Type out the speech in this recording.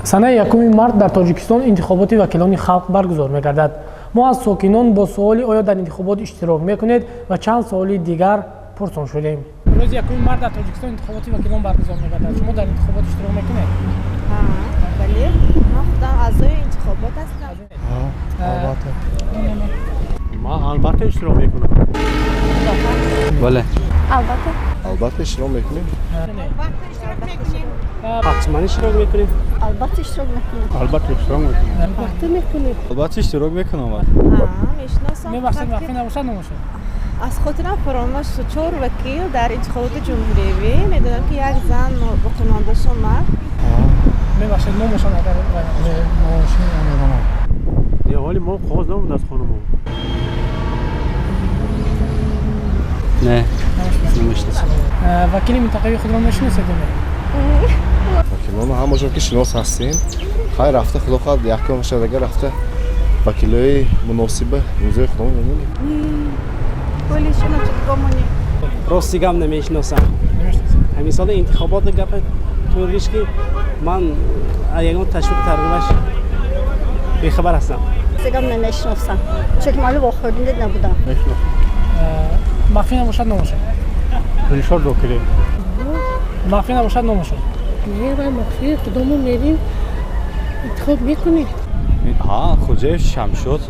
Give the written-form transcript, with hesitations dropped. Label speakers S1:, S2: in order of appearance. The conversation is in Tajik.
S1: санаи 1 март дар Тоҷикистон интихоботи вакилони халқ баргузор мегардад. мо аз сокинон бо суоли оё дар интихобот иштирок мекунед ва чанд суоли дигар пурсон шудем. рӯзи 1 март дар Тоҷикистон интихоботи вакилон баргузор мегардад. шумо дар интихобот иштирок мекунед?
S2: бале, ман худам аъзои интихобот ҳастам.
S3: албатта. ман албатта иштирок мекунам.
S4: бале.
S5: албатта иштирок мекунем.
S3: ҳатман иштирок мекунем.
S2: албатта иштирок мекунем.
S3: албатта иштирок мекунем.
S2: албатта мекунем.
S4: албатта иштирок мекунам.
S2: мешиносам.
S1: мебахшед вақти набошад намошад.
S2: аз хотирам фаромӯш шуд 4 вакил дар интихоботи ҷумҳуриявӣ. медонам ки як зан бо қонундашон мард.
S1: мебахшед номошад агар
S3: ҳоли мо қоғоз намуд аз хонумон.
S4: не намешнасам.
S1: вакили минтақавии худро мешиносед?
S5: вакилону ҳамаҷон ки шинос ҳастем. хайр рафта худохоҳад якум бошад, агар рафта вакилои муносиба имзои худо мемонем.
S6: рости гап намешиносам. мисоли интихоботи гапи туриш ки ман ягон ташвиқ тарғибаш бехабар ҳастам.
S2: гап намешиносам, чунки ман вохӯринда набудам.
S1: махфӣ набошад номошад.
S3: ришод докире.
S1: махфӣ набошад номошад.
S2: мера махфӣ худомон мерим интихоб мекунем.
S4: ҳа хуҷаев шамшод